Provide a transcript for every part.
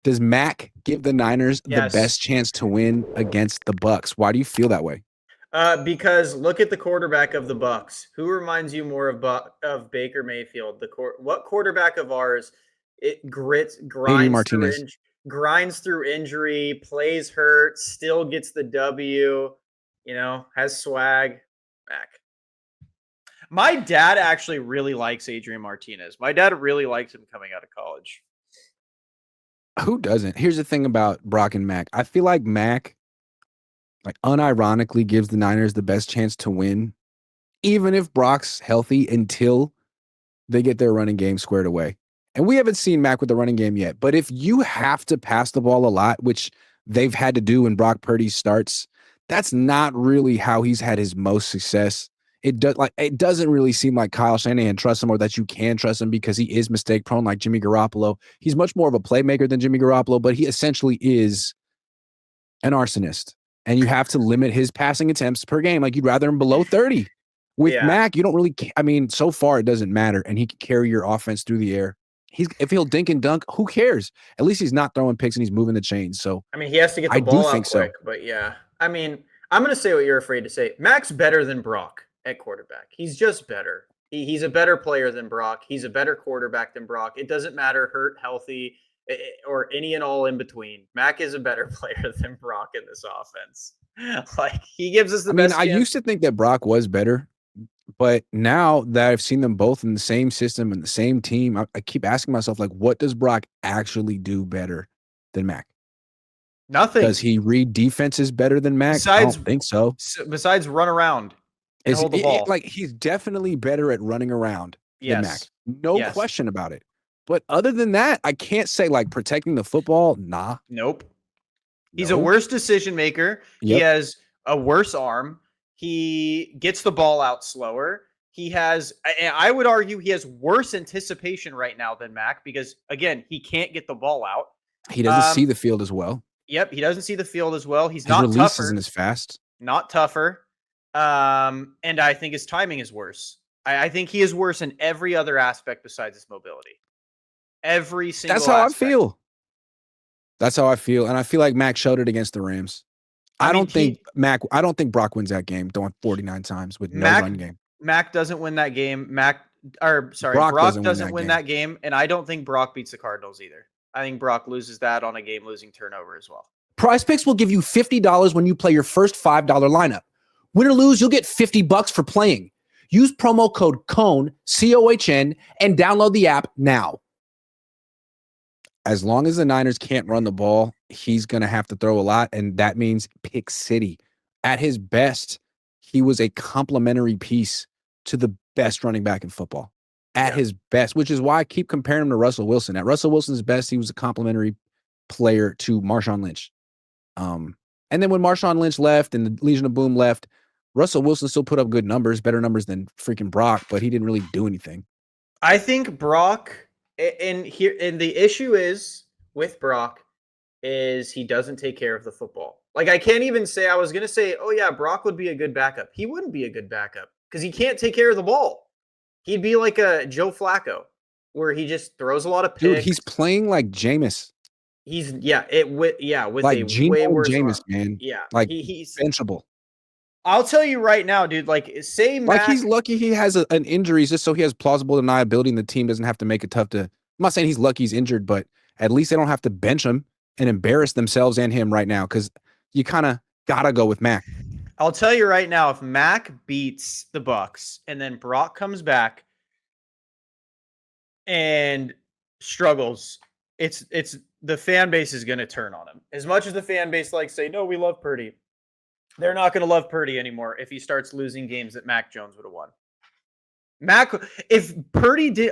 Does Mack give the Niners the Yes. best chance to win against the Bucs? Why do you feel that way? Because look at the quarterback of the Bucks. Who reminds you more of Baker Mayfield? What quarterback of ours Adrian Martinez. grinds through injury, plays hurt, still gets the W. Has swag. Mac. My dad actually really likes Adrian Martinez. My dad really likes him coming out of college. Who doesn't? Here's the thing about Brock and Mack. I feel like Mack, like, unironically gives the Niners the best chance to win, even if Brock's healthy, until they get their running game squared away. And we haven't seen Mack with the running game yet. But if you have to pass the ball a lot, which they've had to do when Brock Purdy starts, that's not really how he's had his most success. It doesn't really seem like Kyle Shanahan trusts him, or that you can trust him, because he is mistake prone like Jimmy Garoppolo. He's much more of a playmaker than Jimmy Garoppolo, but he essentially is an arsonist. And you have to limit his passing attempts per game. Like, you'd rather him below 30. With Mack, you don't really so far it doesn't matter, and he can carry your offense through the air. If he'll dink and dunk, who cares? At least he's not throwing picks and he's moving the chains. So he has to get the ball out quick. But yeah, I'm going to say what you're afraid to say. Mack's better than Brock at quarterback. He's just better. He's a better player than Brock. He's a better quarterback than Brock. It doesn't matter hurt, healthy, or any and all in between. Mack is a better player than Brock in this offense. Like, he gives us the best chance. I used to think that Brock was better, but now that I've seen them both in the same system and the same team, I keep asking myself, like, what does Brock actually do better than Mack? Nothing. Does he read defenses better than Mack? I don't think so. Besides run around and hold the ball. He's definitely better at running around than Mack. No question about it. But other than that, I can't say, like, protecting the football. Nah. Nope. He's a worse decision maker. Yep. He has a worse arm. He gets the ball out slower. I would argue he has worse anticipation right now than Mack, because, again, he can't get the ball out. He doesn't see the field as well. Yep, he doesn't see the field as well. His not release tougher. Isn't as fast. Not tougher. And I think his timing is worse. I think he is worse in every other aspect besides his mobility. Every single That's how aspect. I feel. That's how I feel. And I feel like Mack showed it against the Rams. I don't think Brock wins that game throwing 49 times with no run game. Mack doesn't win that game. Brock doesn't win that game. And I don't think Brock beats the Cardinals either. I think Brock loses that on a game-losing turnover as well. PrizePicks will give you $50 when you play your first $5 lineup. Win or lose, you'll get $50 for playing. Use promo code COHN, COHN, and download the app now. As long as the Niners can't run the ball, he's going to have to throw a lot, and that means pick city. At his best, he was a complementary piece to the best running back in football. At his best, which is why I keep comparing him to Russell Wilson. At Russell Wilson's best, he was a complementary player to Marshawn Lynch. And then when Marshawn Lynch left and the Legion of Boom left, Russell Wilson still put up good numbers, better numbers than freaking Brock, but he didn't really do anything. I think Brock... And the issue is with Brock is he doesn't take care of the football. Like, I can't even say, I was going to say, oh yeah, Brock would be a good backup. He wouldn't be a good backup because he can't take care of the ball. He'd be like a Joe Flacco where he just throws a lot of picks. Dude, he's playing like Jameis. With like a way worse Jameis, arm. Man. Yeah. Like, he's benchable. I'll tell you right now, dude, like, say Mack, like, he's lucky he has an injury just so he has plausible deniability and the team doesn't have to make it tough to. I'm not saying he's lucky he's injured, but at least they don't have to bench him and embarrass themselves and him right now, because you kind of got to go with Mack. I'll tell you right now, if Mack beats the Bucs and then Brock comes back and struggles, it's the fan base is going to turn on him. As much as the fan base say, no, we love Purdy. They're not going to love Purdy anymore if he starts losing games that Mac Jones would have won. If Purdy did,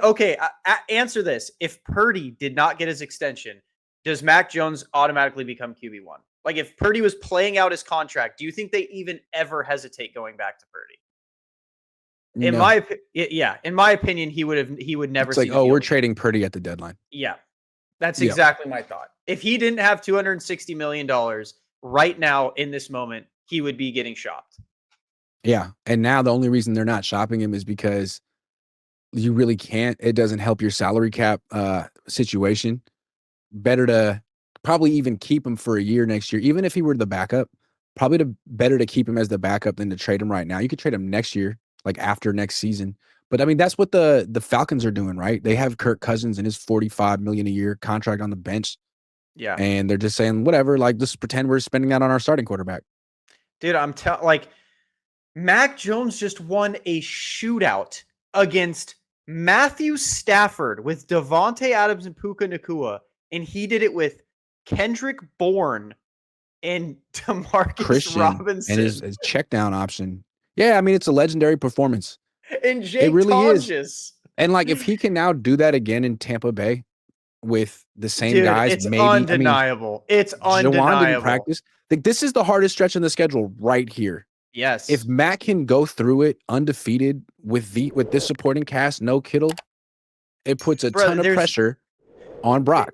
answer this. If Purdy did not get his extension, does Mac Jones automatically become QB1? Like, if Purdy was playing out his contract, do you think they even ever hesitate going back to Purdy? No. In my opinion, he would never. It's like, we're trading Purdy at the deadline. Yeah, that's exactly my thought. If he didn't have $260 million right now in this moment, he would be getting shopped. Yeah. And now the only reason they're not shopping him is because you really can't. It doesn't help your salary cap situation. Better to probably even keep him for a year next year. Even if he were the backup, probably better to keep him as the backup than to trade him right now. You could trade him next year, like after next season. But I mean, that's what the Falcons are doing, right? They have Kirk Cousins and his $45 million a year contract on the bench, Yeah. and they're just saying, whatever, like just pretend we're spending that on our starting quarterback. Dude, like Mac Jones just won a shootout against Matthew Stafford with Devontae Adams and Puka Nacua, and he did it with Kendrick Bourne and Demarcus Christian Robinson and his check down option. Yeah, I mean, it's a legendary performance. and It Jake really is. Tonjes. And like, if he can now do that again in Tampa Bay with the same Dude, guys, it's maybe. undeniable. It's Jawan didn't undeniable. practice. Like, this is the hardest stretch in the schedule right here. Yes. If Matt can go through it undefeated with this supporting cast, no Kittle, it puts a ton of pressure on Brock.